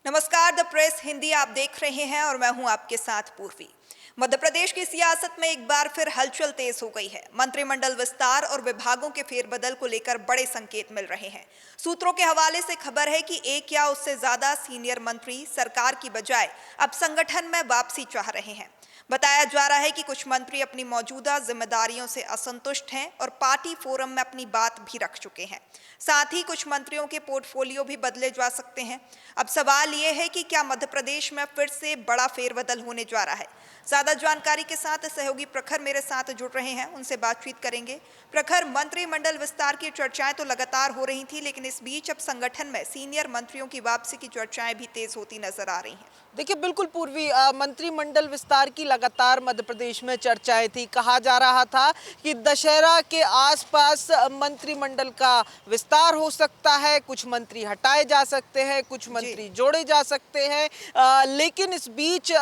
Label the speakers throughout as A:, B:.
A: नमस्कार, the press Hindi आप देख रहे हैं और मैं हूं आपके साथ पूर्वी। मध्य प्रदेश की सियासत में एक बार फिर हलचल तेज हो गई है। मंत्रिमंडल विस्तार और विभागों के फेरबदल को लेकर बड़े संकेत मिल रहे हैं। सूत्रों के हवाले से खबर है कि एक या उससे ज्यादा सीनियर मंत्री सरकार की बजाय अब संगठन में वापसी चाह रहे हैं। बताया जा रहा है कि कुछ मंत्री अपनी मौजूदा जिम्मेदारियों से असंतुष्ट हैं और पार्टी फोरम में अपनी बात भी रख चुके हैं। साथ ही कुछ मंत्रियों के पोर्टफोलियो भी बदले जा सकते हैं। अब सवाल यह है कि क्या मध्य प्रदेश में फिर से बड़ा फेरबदल होने जा रहा है। ज्यादा जानकारी के साथ सहयोगी प्रखर मेरे साथ जुड़ रहे हैं, उनसे बातचीत करेंगे। प्रखर, मंत्रिमंडल विस्तार की चर्चाएं तो लगातार हो रही थी, लेकिन इस बीच अब संगठन में सीनियर मंत्रियों की वापसी की चर्चाएं भी तेज होती नजर आ रही हैं।
B: देखिए, बिल्कुल पूर्वी मंत्रिमंडल विस्तार की लगातार मध्य प्रदेश में चर्चाएं थी। कहा जा रहा था कि दशहरा के आसपास मंत्रिमंडल का विस्तार हो सकता है, कुछ मंत्री हटाए जा सकते हैं, कुछ मंत्री जोड़े जा सकते हैं। लेकिन इस बीच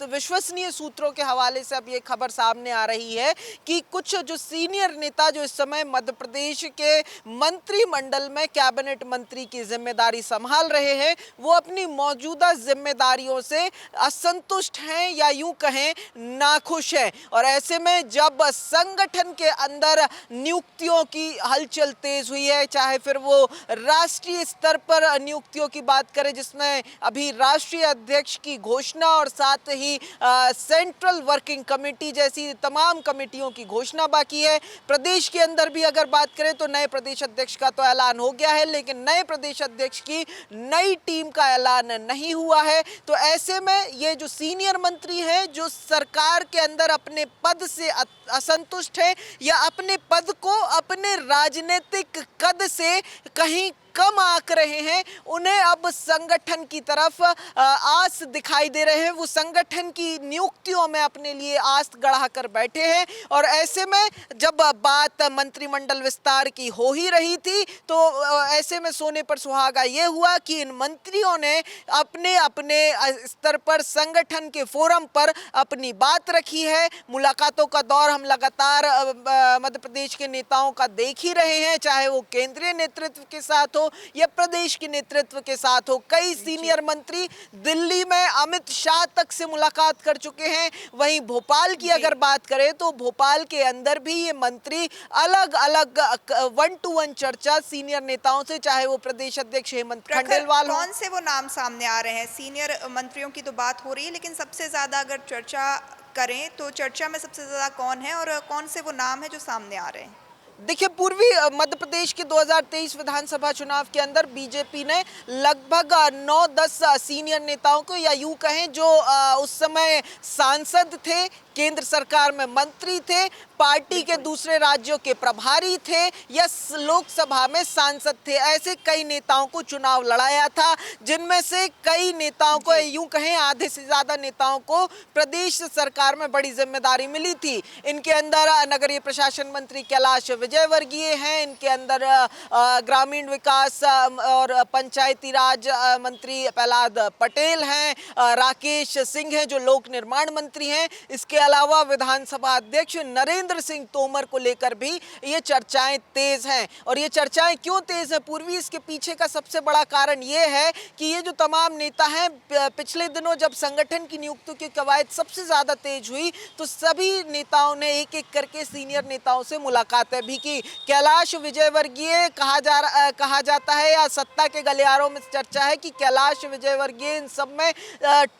B: विश्वसनीय सूत्रों के हवाले से अब ये खबर सामने आ रही है कि कुछ जो सीनियर नेता जो इस समय मध्य प्रदेश के मंत्रिमंडल में कैबिनेट मंत्री की जिम्मेदारी संभाल रहे हैं, वो अपनी मौजूदा जिम्मेदारियों से असंतुष्ट हैं या यूं कहें नाखुश हैं। और ऐसे में जब संगठन के अंदर नियुक्तियों की हलचल तेज हुई है, चाहे फिर वो राष्ट्रीय स्तर पर नियुक्तियों की बात करें जिसमें अभी राष्ट्रीय अध्यक्ष की घोषणा और साथ ही सेंट्रल वर्किंग कमेटी जैसी तमाम कमेटियों की घोषणा बाकी है। प्रदेश के अंदर भी अगर बात करें तो नए प्रदेश अध्यक्ष का तो ऐलान हो गया है, लेकिन नए प्रदेश अध्यक्ष की नई टीम का ऐलान नहीं हुआ है। तो ऐसे में ये जो सीनियर मंत्री हैं जो सरकार के अंदर अपने पद से असंतुष्ट है या अपने पद को अपने राजनीतिक कद से कहीं कम आंक रहे हैं, उन्हें अब संगठन की तरफ आस दिखाई दे रहे हैं। वो संगठन की नियुक्तियों में अपने लिए आस गढ़ा कर बैठे हैं। और ऐसे में जब बात मंत्रिमंडल विस्तार की हो ही रही थी तो ऐसे में सोने पर सुहागा ये हुआ कि इन मंत्रियों ने अपने अपने स्तर पर संगठन के फोरम पर अपनी बात रखी है। मुलाकातों का दौर हम लगातार मध्य प्रदेश के नेताओं का देख ही रहे हैं, चाहे वो केंद्रीय नेतृत्व के साथ हो या प्रदेश के नेतृत्व के साथ हो। कई सीनियर मंत्री दिल्ली में अमित शाह तक से मुलाकात कर चुके हैं। वहीं भोपाल की अगर बात करें तो भोपाल के अंदर भी ये मंत्री अलग अलग 1-to-1 चर्चा सीनियर नेताओं से, चाहे वो प्रदेश अध्यक्ष हेमंत खंडेलवाल हो।
A: कौन से वो नाम सामने आ रहे हैं? सीनियर मंत्रियों की तो बात हो रही है, लेकिन सबसे ज्यादा अगर चर्चा करें तो चर्चा में सबसे ज्यादा कौन है और कौन से वो नाम है जो सामने आ रहे हैं?
B: देखिए, पूर्वी मध्य प्रदेश के 2023 विधानसभा चुनाव के अंदर बीजेपी ने लगभग 9-10 सीनियर नेताओं को, या यूं कहें जो उस समय सांसद थे, केंद्र सरकार में मंत्री थे, पार्टी के दूसरे राज्यों के प्रभारी थे या लोकसभा में सांसद थे, ऐसे कई नेताओं को चुनाव लड़ाया था, जिनमें से कई नेताओं को, यूं कहें आधे से ज्यादा नेताओं को प्रदेश सरकार में बड़ी जिम्मेदारी मिली थी। इनके अंदर नगरीय प्रशासन मंत्री कैलाश विजयवर्गीय हैं, इनके अंदर ग्रामीण विकास और पंचायती राज मंत्री प्रहलाद पटेल हैं, राकेश सिंह हैं जो लोक निर्माण मंत्री हैं। इसके अलावा विधानसभा अध्यक्ष नरेंद्र सिंह तोमर को लेकर भी ये चर्चाएं तेज हैं। और ये चर्चाएं क्यों तेज हैं पूर्वी, इसके पीछे का सबसे बड़ा कारण ये है कि ये जो तमाम नेता हैं, पिछले दिनों जब संगठन की नियुक्ति की कवायद सबसे ज्यादा तेज हुई तो सभी नेताओं ने एक एक करके सीनियर नेताओं से मुलाकातें भी की। कैलाश विजयवर्गीय कहा जाता है, या सत्ता के गलियारों में चर्चा है कि कैलाश विजयवर्गीय इन सब में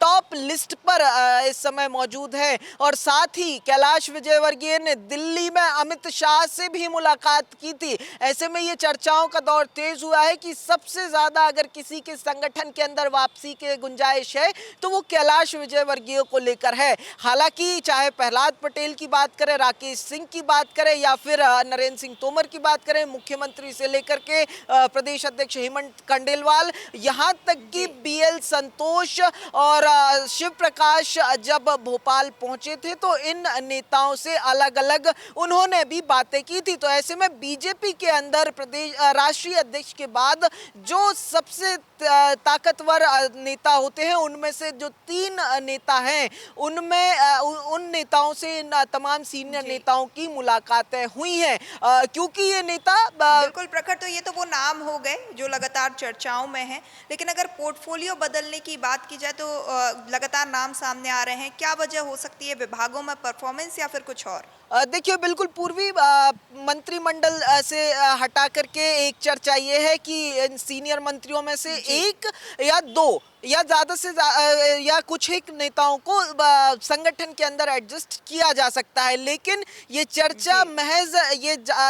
B: टॉप लिस्ट पर इस समय मौजूद है। और साथ ही कैलाश विजयवर्गीय ने दिल्ली में अमित शाह से भी मुलाकात की थी। ऐसे में ये चर्चाओं का दौर तेज हुआ है कि सबसे ज्यादा अगर किसी के संगठन के अंदर वापसी के गुंजाइश है तो वो कैलाश विजयवर्गीय को लेकर है। हालांकि चाहे प्रहलाद पटेल की बात करें, राकेश सिंह की बात करें या फिर नरेंद्र सिंह तोमर की बात करें, मुख्यमंत्री से लेकर के प्रदेश अध्यक्ष हेमंत खंडेलवाल, यहाँ तक कि BL संतोष और शिव प्रकाश जब भोपाल पहुंचे थे तो इन नेताओं से अलग अलग उन्होंने भी बातें की थी। तो ऐसे में बीजेपी के अंदर प्रदेश राष्ट्रीय अध्यक्ष के बाद जो सबसे ताकतवर नेता होते हैं उनमें से जो 3 नेता हैं उनमें उन नेताओं से इन तमाम सीनियर नेताओं की मुलाकातें हुई हैं, क्योंकि ये नेता
A: बिल्कुल प्रखर, तो ये तो वो नाम हो गए जो लगातार चर्चाओं में हैं, लेकिन अगर पोर्टफोलियो बदलने की बात की जाए तो लगातार नाम सामने आ रहे हैं। क्या वजह हो सकती है? विभागों में परफॉर्मेंस या फिर कुछ और?
B: देखिए बिल्कुल पूर्वी मंत्रिमंडल से हटा करके एक चर्चा ये है कि इन सीनियर मंत्रियों में से एक या 2 या ज़्यादा से या कुछ एक नेताओं को संगठन के अंदर एडजस्ट किया जा सकता है, लेकिन ये चर्चा महज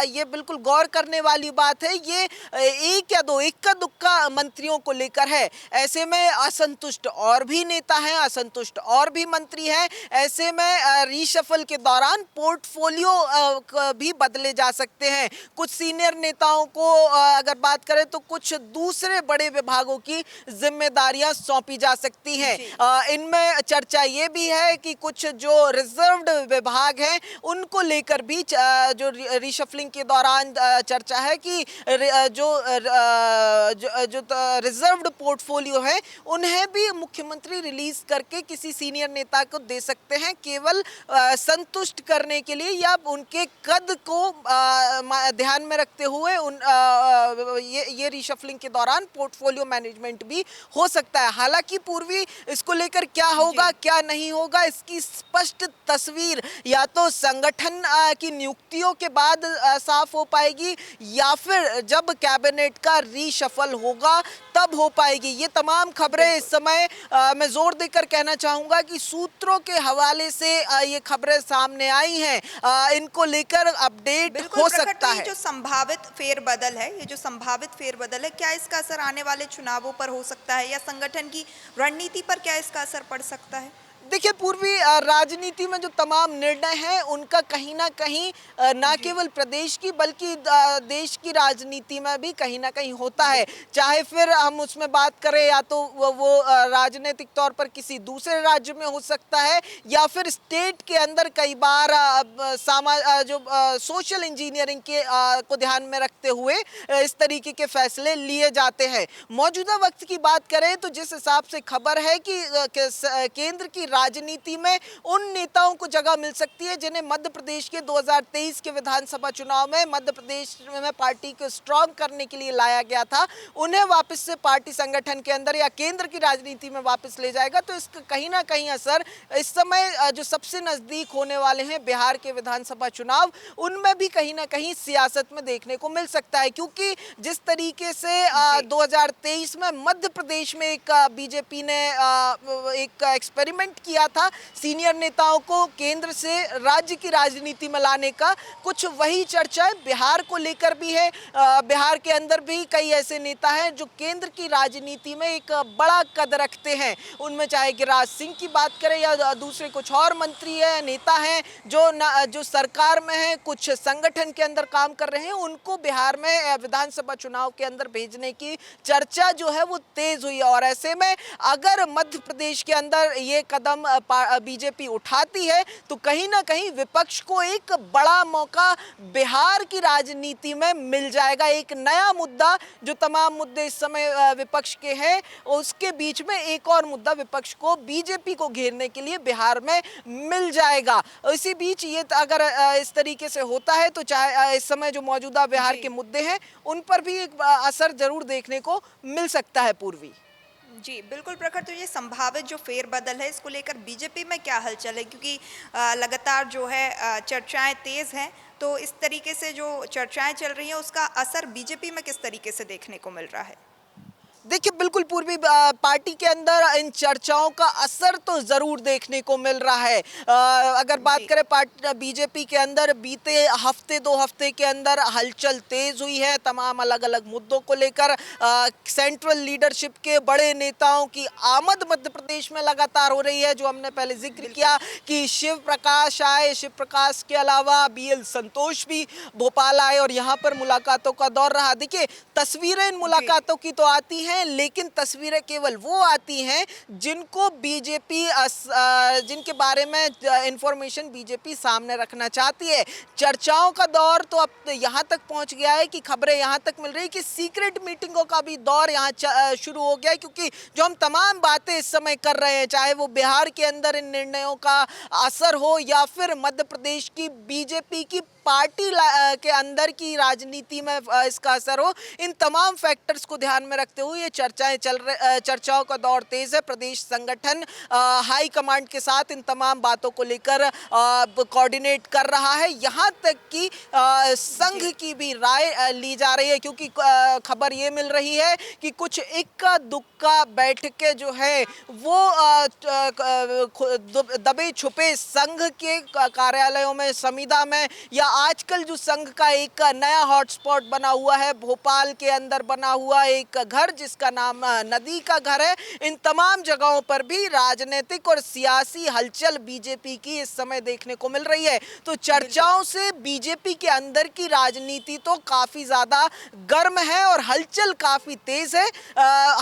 B: ये बिल्कुल गौर करने वाली बात है। ये एक या 2 इक्का दुक्का मंत्रियों को लेकर है। ऐसे में असंतुष्ट और भी नेता हैं, असंतुष्ट और भी मंत्री हैं। ऐसे में रीशफल के दौरान पोर्टफोलियो भी बदले जा सकते हैं। कुछ सीनियर नेताओं को अगर बात करें तो कुछ दूसरे बड़े विभागों की जिम्मेदारियां सौंपी जा सकती हैं। इनमें चर्चा ये भी है कि कुछ जो रिजर्व्ड विभाग हैं उनको लेकर भी जो रीशफलिंग के दौरान चर्चा है कि जो रिजर्व्ड पोर्टफोलियो है उन्हें भी मुख्यमंत्री रिलीज करके किसी सीनियर नेता को दे सकते हैं, केवल संतुष्ट करने के लिए या उनके कद को ध्यान में रखते हुए ये रीशफलिंग के दौरान पोर्टफोलियो मैनेजमेंट भी हो सकता है। हालांकि पूर्वी इसको लेकर क्या होगा क्या नहीं होगा इसकी स्पष्ट तस्वीर या तो संगठन की नियुक्तियों के बाद साफ हो पाएगी या फिर जब कैबिनेट का रीशफल होगा तब हो पाएगी। ये तमाम खबरें इस समय मैं जोर देकर कहना चाहूंगा कि सूत्रों के हवाले से ये खबरें सामने आई हैं, इनको लेकर अपडेट हो सकता है।
A: जो संभावित फेरबदल है, ये जो संभावित फेरबदल है, क्या इसका असर आने वाले चुनावों पर हो सकता है या संगठन की रणनीति पर क्या इसका असर पड़ सकता है?
B: देखिए पूर्वी राजनीति में जो तमाम निर्णय हैं उनका कहीं ना कहीं ना केवल प्रदेश की बल्कि देश की राजनीति में भी कहीं ना कहीं होता है। चाहे फिर हम उसमें बात करें या तो वो राजनीतिक तौर पर किसी दूसरे राज्य में हो सकता है या फिर स्टेट के अंदर कई बार सोशल इंजीनियरिंग के को ध्यान में रखते हुए इस तरीके के फैसले लिए जाते हैं। मौजूदा वक्त की बात करें तो जिस हिसाब से खबर है कि केंद्र की राजनीति में उन नेताओं को जगह मिल सकती है जिन्हें मध्य प्रदेश के 2023 के विधानसभा चुनाव में मध्य प्रदेश में पार्टी को स्ट्रांग करने के लिए लाया गया था, उन्हें वापस से पार्टी संगठन के अंदर या केंद्र की राजनीति में वापस ले जाएगा। तो इसका कहीं ना कहीं असर इस समय जो सबसे नजदीक होने वाले हैं बिहार के विधानसभा चुनाव, उनमें भी कहीं ना कहीं सियासत में देखने को मिल सकता है। क्योंकि जिस तरीके से 2023 में मध्य प्रदेश में एक बीजेपी ने एक एक्सपेरिमेंट किया था सीनियर नेताओं को केंद्र से राज्य की राजनीति में लाने का, कुछ वही चर्चा बिहार को लेकर भी है। बिहार के अंदर भी कई ऐसे नेता हैं जो केंद्र की राजनीति में एक बड़ा कद रखते हैं। उनमें चाहे गिरिराज सिंह की बात करें या दूसरे कुछ और मंत्री हैं, नेता हैं जो सरकार में हैं, कुछ संगठन के अंदर काम कर रहे हैं, उनको बिहार में विधानसभा चुनाव के अंदर भेजने की चर्चा जो है वो तेज हुई है। और ऐसे में अगर मध्य प्रदेश के अंदर ये कदम बीजेपी उठाती है तो कहीं ना कहीं विपक्ष को एक बड़ा मौका बिहार की राजनीति में मिल जाएगा। एक नया मुद्दा, जो तमाम मुद्दे इस समय विपक्ष के हैं उसके बीच में एक और मुद्दा विपक्ष को बीजेपी को घेरने के लिए बिहार में मिल जाएगा। इसी बीच ये अगर इस तरीके से होता है तो चाहे इस समय जो मौजूदा बिहार के मुद्दे हैं उन पर भी एक असर जरूर देखने को मिल सकता है। पूर्वी
A: जी बिल्कुल प्रखर, तो ये संभावित जो फेरबदल है इसको लेकर बीजेपी में क्या हलचल है? क्योंकि लगातार जो है चर्चाएं तेज हैं, तो इस तरीके से जो चर्चाएं चल रही हैं उसका असर बीजेपी में किस तरीके से देखने को मिल रहा है?
B: देखिए बिल्कुल पूर्वी पार्टी के अंदर इन चर्चाओं का असर तो जरूर देखने को मिल रहा है। अगर बात करें बीजेपी के अंदर बीते हफ्ते 2 हफ्ते के अंदर हलचल तेज हुई है तमाम अलग अलग मुद्दों को लेकर। सेंट्रल लीडरशिप के बड़े नेताओं की आमद मध्य प्रदेश में लगातार हो रही है, जो हमने पहले जिक्र किया कि शिव प्रकाश आए, शिव प्रकाश के अलावा BL संतोष भी भोपाल आए और यहाँ पर मुलाकातों का दौर रहा। देखिए तस्वीरें इन मुलाकातों की तो आती हैं हैं, लेकिन तस्वीरें केवल वो आती हैं जिनको बीजेपी जिनके बारे में इंफॉर्मेशन बीजेपी सामने रखना चाहती है। चर्चाओं का दौर तो अब यहाँ तक पहुँच गया है कि खबरें यहाँ तक मिल रही कि सीक्रेट मीटिंगों का भी दौर यहाँ शुरू हो गया है, क्योंकि जो हम तमाम बातें इस समय कर रहे हैं, चाहे वो बिहार के अंदर इन निर्णयों का असर हो या फिर मध्य प्रदेश की बीजेपी की पार्टी के अंदर की राजनीति में इसका असर हो, इन तमाम फैक्टर्स को ध्यान में रखते हुए ये चर्चाओं का दौर तेज है। प्रदेश संगठन हाई कमांड के साथ इन तमाम बातों को लेकर कोऑर्डिनेट कर रहा है। यहाँ तक कि संघ की भी राय ली जा रही है, क्योंकि खबर ये मिल रही है कि कुछ इक्का दुक्का बैठकें जो है वो दबे छुपे संघ के कार्यालयों में, संविदा में, या आजकल जो संघ का एक नया हॉटस्पॉट बना हुआ है भोपाल के अंदर बना हुआ एक घर जिसका नाम नदी का घर है, इन तमाम जगहों पर भी राजनीतिक और सियासी हलचल बीजेपी की इस समय देखने को मिल रही है। तो चर्चाओं से बीजेपी के अंदर की राजनीति तो काफी ज्यादा गर्म है और हलचल काफी तेज है।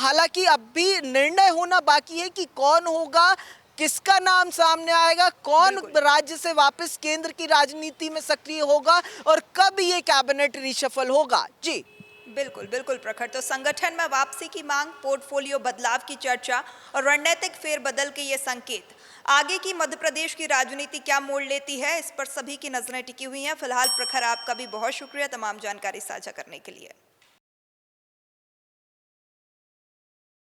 B: हालांकि अब भी निर्णय होना बाकी है कि कौन होगा, किसका नाम सामने आएगा, कौन राज्य से वापस केंद्र की राजनीति में सक्रिय होगा और कब ये कैबिनेट रिशफल होगा। जी
A: बिल्कुल बिल्कुल प्रखर। तो संगठन में वापसी की मांग, पोर्टफोलियो बदलाव की चर्चा और रणनीतिक फेरबदल के ये संकेत आगे की मध्य प्रदेश की राजनीति क्या मोड़ लेती है, इस पर सभी की नजरें टिकी हुई हैं। फिलहाल प्रखर, आपका भी बहुत शुक्रिया तमाम जानकारी साझा करने के लिए।